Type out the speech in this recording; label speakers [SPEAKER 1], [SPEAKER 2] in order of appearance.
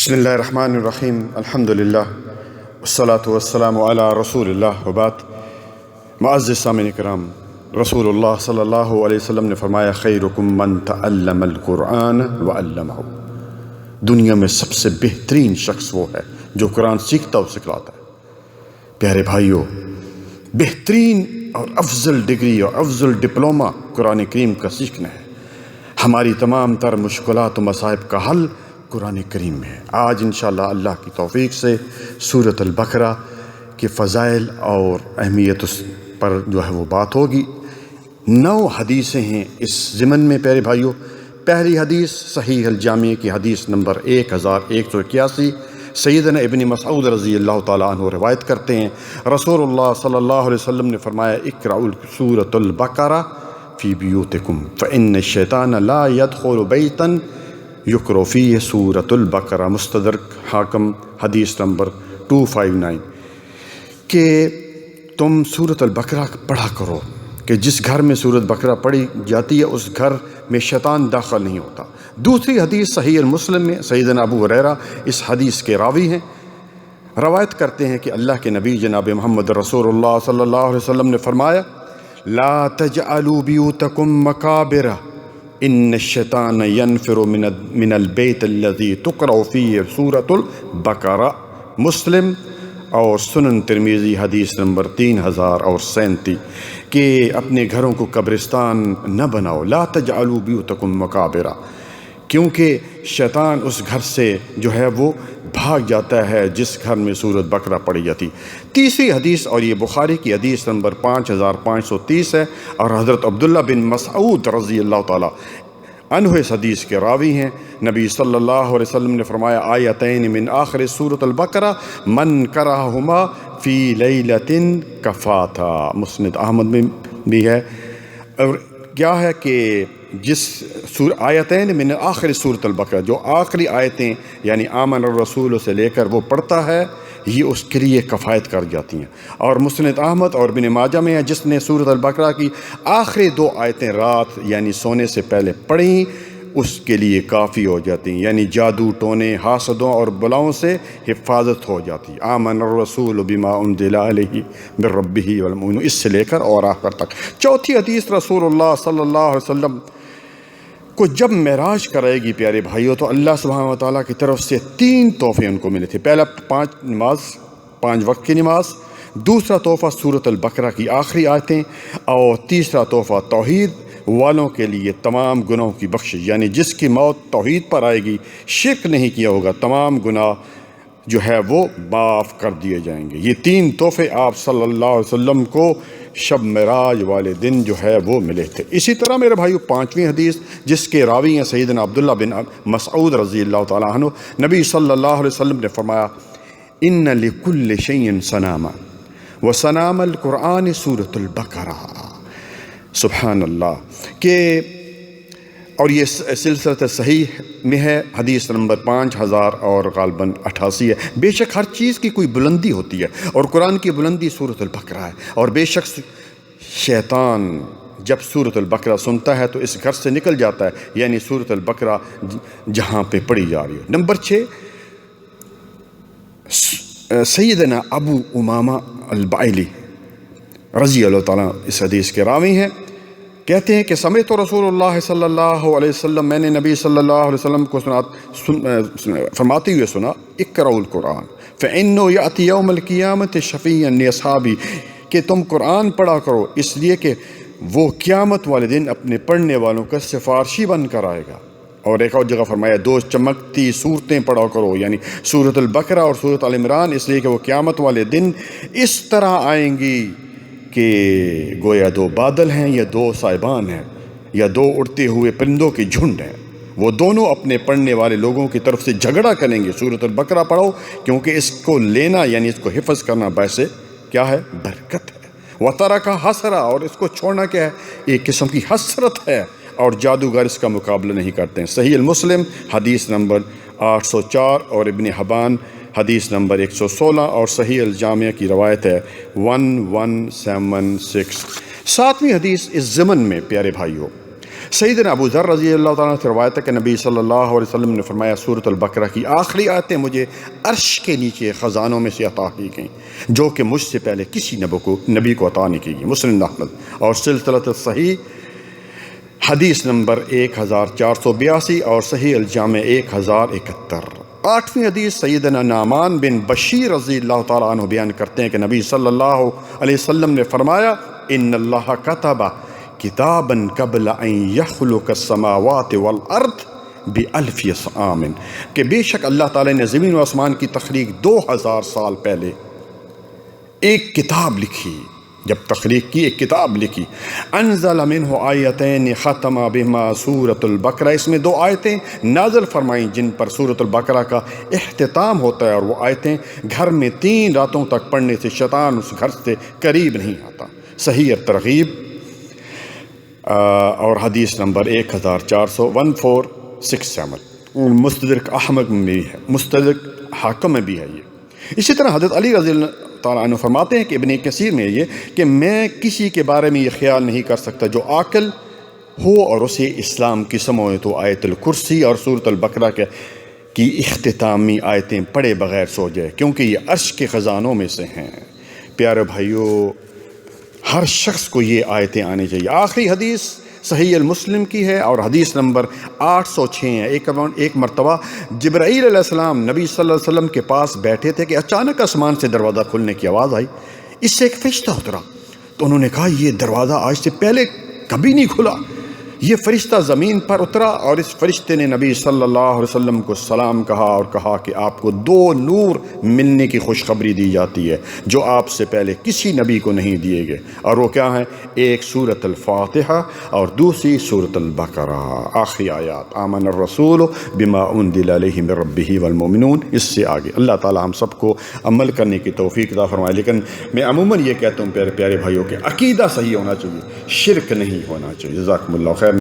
[SPEAKER 1] بسم اللہ الرحمن الرحیم الحمدللہ والصلاة والسلام علی رسول اللہ وبعد۔ معزز سامعین کرام، رسول اللہ صلی اللہ علیہ وسلم نے فرمایا خیرکم من تعلم القرآن وعلمہ۔ دنیا میں سب سے بہترین شخص وہ ہے جو قرآن سیکھتا اور سکھلاتا ہے۔ پیارے بھائیوں، بہترین اور افضل ڈگری اور افضل ڈپلومہ قرآن کریم کا سیکھنا ہے۔ ہماری تمام تر مشکلات و مصائب کا حل قرآن کریم میں ہے۔ آج انشاءاللہ اللہ کی توفیق سے سورۃ البقرہ کے فضائل اور اہمیت پر جو ہے وہ بات ہوگی۔ 9 حدیثیں ہیں اس ضمن میں پیارے بھائیوں۔ پہلی حدیث صحیح الجامع کی حدیث نمبر 1181، سیدنا ابن مسعود رضی اللہ تعالیٰ عنہ روایت کرتے ہیں، رسول اللہ صلی اللہ علیہ وسلم نے فرمایا اقرؤوا سورۃ البقرہ فی بیوتکم فإن الشیطان لا يدخل بیتا یقرأ فیہ سورۃ البقرہ، مستدرک حاکم حدیث نمبر 259، کہ تم سورۃ البقرہ پڑھا کرو کہ جس گھر میں سورۃ بقرہ پڑھی جاتی ہے اس گھر میں شیطان داخل نہیں ہوتا۔ دوسری حدیث صحیح المسلم میں سیدنا ابو ہریرہ اس حدیث کے راوی ہیں، روایت کرتے ہیں کہ اللہ کے نبی جناب محمد رسول اللہ صلی اللہ علیہ وسلم نے فرمایا لا تجعلوا بیوتکم مقابر ان الشیطان ینفر من البیت الذی تقرأ فیہ سورۃ البقرہ، مسلم اور سنن ترمذی حدیث نمبر 3037، کہ اپنے گھروں کو قبرستان نہ بناؤ، لا تجعلوا بیوتکم مقابر، کیونکہ شیطان اس گھر سے جو ہے وہ بھاگ جاتا ہے جس گھر میں سورۃ بقرہ پڑھی جاتی۔ تیسری حدیث، اور یہ بخاری کی حدیث نمبر 5530 ہے، اور حضرت عبداللہ بن مسعود رضی اللہ تعالیٰ عنہ اس حدیث کے راوی ہیں۔ نبی صلی اللہ علیہ وسلم نے فرمایا آیتین من آخر سورۃ البقرہ من قرأہما فی لیلۃ کفاتا، مسند احمد میں بھی ہے۔ اور کیا ہے کہ جس آیتین من آخر سورۃ البقرہ، جو آخری آیتیں یعنی آمن الرسول سے لے کر وہ پڑھتا ہے، یہ اس کے لیے کفایت کر جاتی ہیں۔ اور مسند احمد اور ابن ماجہ میں ہے جس نے سورۃ البقرہ کی آخری 2 آیتیں رات یعنی سونے سے پہلے پڑھیں اس کے لیے کافی ہو جاتی ہیں، یعنی جادو ٹونے حاسدوں اور بلاؤں سے حفاظت ہو جاتی ہے۔ آمن الرسول بما انزل الیہ من ربہ والمؤمنون، اس سے لے کر اور آخر تک۔ چوتھی حدیث، رسول اللہ صلی اللہ علیہ وسلم کو جب معراج کرائے گی پیارے بھائیوں تو اللہ سبحانہ وتعالیٰ کی طرف سے 3 تحفے ان کو ملے تھے۔ پہلا 5 وقت کی نماز، دوسرا تحفہ سورۃ البقرہ کی آخری آیتیں، اور تیسرا تحفہ توحید والوں کے لیے تمام گناہوں کی بخشش، یعنی جس کی موت توحید پر آئے گی، شرک نہیں کیا ہوگا، تمام گناہ جو ہے وہ معاف کر دیے جائیں گے۔ یہ 3 تحفے آپ صلی اللہ علیہ وسلم کو شب معراج والے دن جو ہے وہ ملے تھے۔ اسی طرح میرے بھائیو 5ویں حدیث جس کے راوی ہیں سیدنا عبداللہ بن مسعود رضی اللہ تعالیٰ عنہ، نبی صلی اللہ علیہ وسلم نے فرمایا ان لکل شیء صناما وصنام القرآن سورۃ البقرہ، سبحان اللہ، کہ اور یہ سلسلۃ صحیح میں ہے، حدیث نمبر 5000 اور غالباً 88 ہے۔ بے شک ہر چیز کی کوئی بلندی ہوتی ہے اور قرآن کی بلندی سورۃ البقرہ ہے، اور بے شک شیطان جب سورۃ البقرہ سنتا ہے تو اس گھر سے نکل جاتا ہے، یعنی سورۃ البقرہ جہاں پہ پڑھی جا رہی ہے۔ نمبر 6، سیدنا ابو امامہ البائلی رضی اللہ تعالیٰ اس حدیث کے راوی ہیں، کہتے ہیں کہ سمعت رسول اللہ صلی اللہ علیہ وسلم، میں نے نبی صلی اللہ علیہ وسلم کو فرماتے ہوئے سنا اقرؤوا القرآن فإنه یأتی یوم القیامۃ شفیعا لاصحابہ، کہ تم قرآن پڑھا کرو اس لیے کہ وہ قیامت والے دن اپنے پڑھنے والوں کا سفارشی بن کر آئے گا۔ اور ایک اور جگہ فرمایا 2 چمکتی صورتیں پڑھا کرو، یعنی سورۃ البقرہ اور سورۃ آل عمران، اس لیے کہ وہ قیامت والے دن اس طرح آئیں گی کہ گویا 2 بادل ہیں یا 2 سائبان ہیں یا 2 اڑتے ہوئے پرندوں کی جھنڈ ہیں، وہ دونوں اپنے پڑھنے والے لوگوں کی طرف سے جھگڑا کریں گے سورۃ البقرہ پڑھو، کیونکہ اس کو لینا یعنی اس کو حفظ کرنا باعث کیا ہے؟ برکت ہے۔ وَتَرَكَ حَسْرَةً، اور اس کو چھوڑنا کیا ہے؟ ایک قسم کی حسرت ہے، اور جادوگر اس کا مقابلہ نہیں کرتے ہیں۔ صحیح المسلم حدیث نمبر 804 اور ابن حبان حدیث نمبر 116 اور صحیح الجامع کی روایت ہے 1176۔ 7ویں حدیث اس ضمن میں پیارے بھائیوں، سیدنا ابو ذر رضی اللہ تعالیٰ سے روایت ہے کہ نبی صلی اللہ علیہ وسلم نے فرمایا سورۃ البقرہ کی آخری آیتیں مجھے عرش کے نیچے خزانوں میں سے عطا کی گئیں جو کہ مجھ سے پہلے کسی نبی کو عطا نہیں کی گئی۔ مسلم احمد اور سلسلۃ الصحیح حدیث نمبر 1482 اور صحیح الجامع 1071۔ 8ویں حدیث سیدنا نعمان بن بشیر رضی اللہ تعالیٰ عنہ بیان کرتے ہیں کہ نبی صلی اللہ علیہ وسلم نے فرمایا ان اللہ کتب کتابا قبل ان یخلق السماوات والارض بألف عام، کہ بے شک اللہ تعالیٰ نے زمین و آسمان کی تخلیق 2000 سال پہلے ایک کتاب لکھی، جب تخلیق کی ایک کتاب لکھی۔ انزل منہ آیتین ختم بہما سورۃ البقرہ، اس میں 2 آیتیں نازل فرمائیں جن پر سورۃ البقرہ کا اختتام ہوتا ہے، اور وہ آیتیں گھر میں 3 راتوں تک پڑھنے سے شیطان اس گھر سے قریب نہیں آتا۔ صحیح الترغیب اور حدیث نمبر 1467 مستدرک احمد میں بھی ہے، مستدرک حاکم میں بھی ہے یہ۔ اسی طرح حضرت علی رضی اللہ تعالیٰ عنہ فرماتے ہیں کہ ابن کثیر میں یہ کہ میں کسی کے بارے میں یہ خیال نہیں کر سکتا جو عاقل ہو اور اسے اسلام کی سمجھے تو آیت الکرسی اور سورۃ البقرہ کی اختتامی آیتیں پڑھے بغیر سو جائے، کیونکہ یہ عرش کے خزانوں میں سے ہیں۔ پیارے بھائیوں، ہر شخص کو یہ آیتیں آنی چاہیے۔ آخری حدیث صحیح المسلم کی ہے اور حدیث نمبر 806 ہے۔ ایک مرتبہ جبرائیل علیہ السلام نبی صلی اللہ علیہ وسلم کے پاس بیٹھے تھے کہ اچانک آسمان سے دروازہ کھلنے کی آواز آئی، اس سے ایک فرشتہ اترا، تو انہوں نے کہا یہ دروازہ آج سے پہلے کبھی نہیں کھلا۔ یہ فرشتہ زمین پر اترا اور اس فرشتے نے نبی صلی اللہ علیہ وسلم کو سلام کہا اور کہا کہ آپ کو 2 نور ملنے کی خوشخبری دی جاتی ہے جو آپ سے پہلے کسی نبی کو نہیں دیے گئے، اور وہ کیا ہیں؟ ایک سورۃ الفاتحہ اور دوسری سورۃ البقرہ۔ آخری آیات آمن الرسول بما انزل الیہ من ربہ والمؤمنون، اس سے آگے اللہ تعالی ہم سب کو عمل کرنے کی توفیق عطا فرمائے۔ لیکن میں عموماً یہ کہتا ہوں پیارے بھائیوں کہ عقیدہ صحیح ہونا چاہیے، شرک نہیں ہونا چاہیے۔ جزاکم اللہ خیر۔